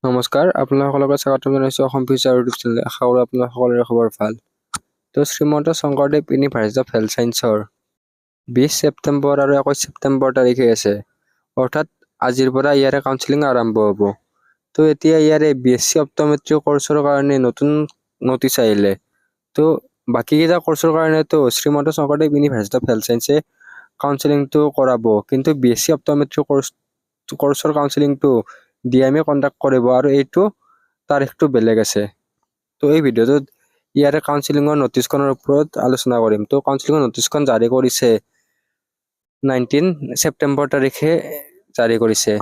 নমস্কাৰ, আপোনালোকক স্বাগতম জনাইছোঁ অসম ফিউচাৰ ইউটিউব চেনেল। আশা কৰোঁ আপোনালোক সকলোৰে খবৰ ভাল। তো Srimanta Sankardev university of health ছায়েন্সৰ 20 ছেপ্টেম্বৰ আৰু 21 ছেপ্টেম্বৰ তাৰিখে আছে, অৰ্থাৎ আজিৰ পৰা ইয়াৰে কাউন্সেলিং আৰম্ভ হ'ব। তো এতিয়া ইয়াৰে BSc অপ্টোমেট্ৰি কৰ্চৰ কাৰণে নতুন নটিচ আহিলে। তো বাকীকেইটা কৰ্চৰ কাৰণেতো Srimanta Sankardev university of health ছায়েন্সে কাউন্সেলিংটো কৰাব, কিন্তু BSc অপ্টোমেট্ৰি কৰ্চৰ কাউন্সেলিংটো DMA কণ্ডাক্ট কৰিব আৰু এইটো তাৰিখটো বেলেগ আছে। তো এই ভিডিঅ'টোত ইয়াৰে কাউন্সেলিঙৰ নটিচখনৰ ওপৰত আলোচনা কৰিম। তো কাউন্সেলিঙৰ নটিচখন জাৰি কৰিছে 19 ছেপ্টেম্বৰ তাৰিখে জাৰি কৰিছে।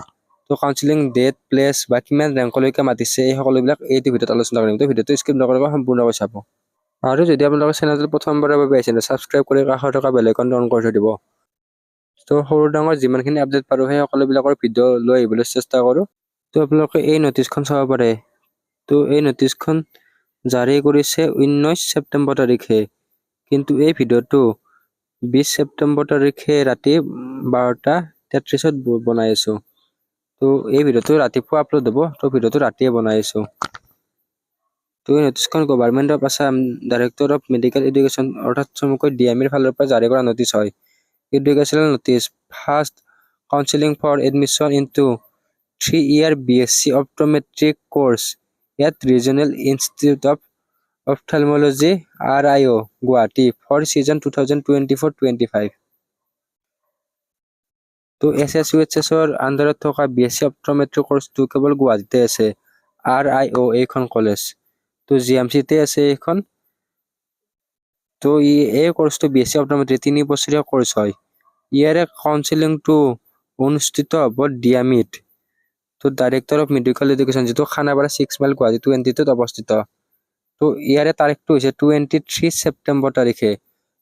তো কাউন্সেলিং ডেট, প্লেচ বা কিমান ৰেংকলৈকে মাতিছে এই সকলোবিলাক এইটো ভিডিঅ'ত আলোচনা কৰিম। তো ভিডিঅ'টো স্কিপ নকৰিব, সম্পূৰ্ণকৈ চাব। আৰু যদি আপোনালোকৰ চেনেলটো প্ৰথমবাৰৰ বাবে আহিছে, ছাবস্ক্ৰাইব কৰি কাষত থকা বেল আইকনটো অন কৰি থৈ দিব। তো সৰু ডাঙৰ যিমানখিনি আপডেট পাৰোঁ সেই সকলোবিলাকৰ ভিডিঅ' লৈ আহিবলৈ চেষ্টা কৰোঁ। তো আপোনালোকে এই নটিচখন চাব পাৰে। তো এই নটিচখন জাৰি কৰিছে 19 ছেপ্টেম্বৰ তাৰিখে, কিন্তু এই ভিডিঅ'টো 20 ছেপ্টেম্বৰ তাৰিখে ৰাতি 12:33 বনাই আছোঁ। তো এই ভিডিঅ'টো ৰাতিপুৱা আপলোড হ'ব, তো ভিডিঅ'টো ৰাতিয়ে বনাই আছোঁ। তো এই নটিচখন government of Assam director of medical education অৰ্থাৎ চমুকৈ DMAৰ ফালৰ পৰা জাৰি কৰা নটিচ হয়। Educational notice, first counselling for admission into 3-year BSc optometric course at Regional Institute of Ophthalmology RIO Guwahati for season 2024-25। তো SSUHSৰ আণ্ডাৰত থকা BSc optometry কোৰ্চটো কেৱল গুৱাহাটীতে আছে। RIO এইখন কলেজ, তো GMCতে আছে এইখন। তো এই কোৰ্চটো BSc optometry 3 বছৰীয়া কোৰ্চ হয়। ইয়াৰে কাউন্সেলিংটো অনুষ্ঠিত হ'ব DMEত। তো ডাইৰেক্টৰ অফ মেডিকেল এডুকেশ্যন, যিটো খানাপাৰা 6 মাইল গুৱাহাটী 20ত অৱস্থিত। তো ইয়াৰে তাৰিখটো হৈছে 23 ছেপ্টেম্বৰ তাৰিখে।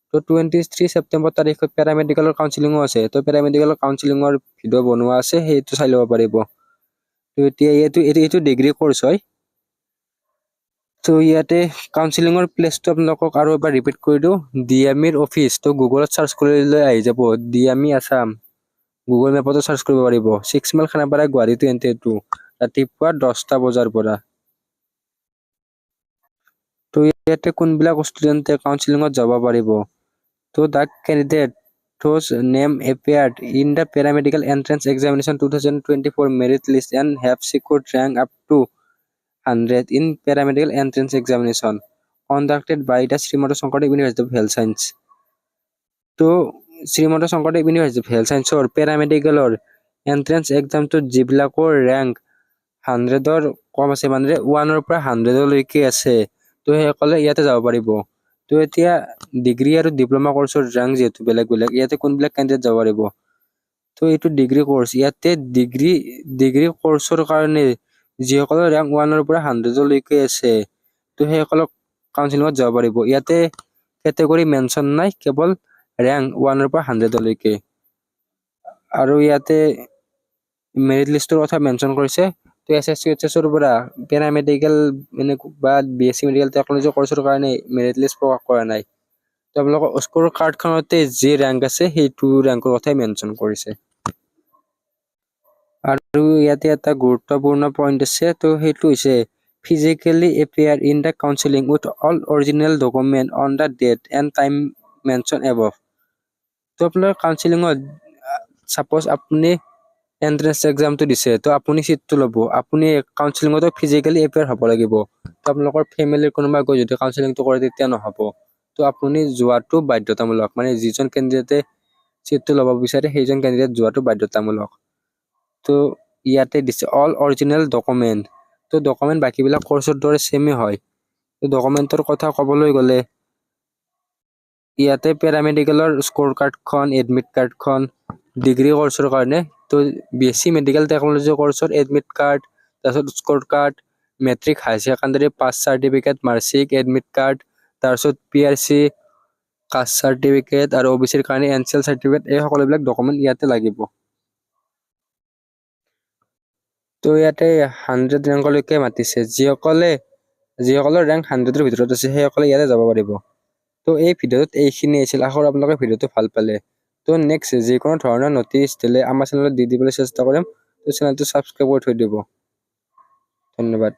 তো 23 ছেপ্টেম্বৰ তাৰিখে পেৰামেডিকেলৰ কাউন্সেলিঙো আছে। তো পেৰামেডিকেলৰ কাউন্সেলিঙৰ ভিডিঅ' বনোৱা আছে, সেইটো চাই ল'ব পাৰিব। তো এতিয়া এইটো ডিগ্ৰী কোৰ্চ হয়। তো ইয়াতে কাউন্সেলিঙৰ প্লেচটো আপোনালোকক আৰু এবাৰ ৰিপিট কৰি দিওঁ, DMEৰ অফিচ। তো গুগলত চাৰ্চ কৰিলে আহি যাব DME আছাম, গুগল মেপতো চাৰ্চ কৰিব পাৰিব। 6 মাইল খানাপাৰা গুৱাহাটী 22, ৰাতিপুৱা 10টা বজাৰ পৰা। তো ইয়াতে কোনবিলাক ষ্টুডেণ্টে কাউন্সেলিঙত যাব পাৰিব। তো the candidate whose name appeared in the paramedical entrance examination 2024 merit list and have secured rank up to 100 in paramedical entrance examination conducted by the Srimanta Shankardev University of Health Science। তো Srimanta Sankardev university of health ছায়েন্সৰ পেৰামেডিকেলৰ entrance এক্সামটোত যিবিলাকৰ rank 100ৰ কম আছে, মানে 1ৰ পৰা 100লৈকে আছে, তো সেইসকলে ইয়াতে যাব পাৰিব। তো এতিয়া ডিগ্ৰী আৰু ডিপ্ল'মা কোৰ্চৰ ৰেংক যিহেতু বেলেগ বেলেগ, ইয়াতে কোনবিলাক কেণ্ডিডেট যাব পাৰিব। তো এইটো ডিগ্ৰী কোৰ্চ, ইয়াতে ডিগ্ৰী কোৰ্চৰ কাৰণে যিসকলৰ ৰেংক 1ৰ পৰা 100লৈকে আছে, তো সেইসকলক কাউন্সেলিঙত যাব পাৰিব। ইয়াতে কেটেগৰী মেনশ্যন নাই, কেৱল ৰেংক 1ৰ পৰা 100লৈকে। আৰু ইয়াতে মেৰিট লিষ্টৰ কথা মেনশ্যন কৰিছে। তো SSUHSৰ পৰা পেৰামেডিকেল বা BSc মেডিকেল টেকনলজি কোৰ্চৰ কাৰণে মেৰিট লিষ্ট প্ৰকাশ কৰা নাই। তো আপোনালোকৰ স্ক'ৰ কাৰ্ডখনতে যি ৰেংক আছে সেইটো ৰেংকৰ কথাই মেনশ্যন কৰিছে। আৰু ইয়াতে এটা গুৰুত্বপূৰ্ণ পইণ্ট আছে, তো সেইটো হৈছে physically appear in the counseling with all original document on the date and time mentioned above। তো আপোনাৰ কাউন্সেলিঙত ছাপ'জ আপুনি এন্ট্ৰেন্স এক্সামটো দিছে, তো আপুনি চিটটো ল'ব, আপুনি কাউন্সেলিঙতো ফিজিকেলি এপিয়াৰ হ'ব লাগিব। তো আপোনালোকৰ ফেমিলিৰ কোনোবা গৈ যদি কাউন্সেলিংটো কৰে তেতিয়া নহ'ব। তো আপুনি যোৱাটো বাধ্যতামূলক, মানে যিজন কেণ্ডিডেটে চিটটো ল'ব বিচাৰে সেইজন কেণ্ডিডেট যোৱাটো বাধ্যতামূলক। তো ইয়াতে দিছে অল অৰিজিনেল ডকুমেণ্ট। তো ডকুমেণ্ট বাকীবিলাক কোৰ্চৰ দৰে ছেমে হয়। তো ডকুমেণ্টৰ কথা ক'বলৈ গ'লে ইয়াতে পেৰামেডিকেলৰ স্ক'ৰ কাৰ্ডখন, এডমিট কাৰ্ডখন ডিগ্ৰী কোৰ্চৰ কাৰণে, তো BSc মেডিকেল টেকনলজি কোৰ্চৰ এডমিট কাৰ্ড, তাৰপিছত score card, matric high secondary pass certificate, marksheet, admit card, তাৰপিছত PRC কাষ্ট চাৰ্টিফিকেট আৰু OBCৰ কাৰণে NCL চাৰ্টিফিকেট, এই সকলোবিলাক ডকুমেণ্ট ইয়াতে লাগিব। তো ইয়াতে 100 ৰেংকলৈকে মাতিছে। যিসকলৰ ৰেংক 100ৰ ভিতৰত আছে সেইসকলে ইয়াতে যাব পাৰিব। তো এই ভিডিঅ'টোত এইখিনি আছিল, আশা কৰোঁ আপোনালোকে ভিডিঅ'টো ভাল পালে। তো নেক্সট যিকোনো ধৰণৰ নটিচ দিলে আমাৰ চেনেলত দি দিবলৈ চেষ্টা কৰিম। তো চেনেলটো ছাবস্ক্ৰাইব কৰি থৈ দিব। ধন্যবাদ।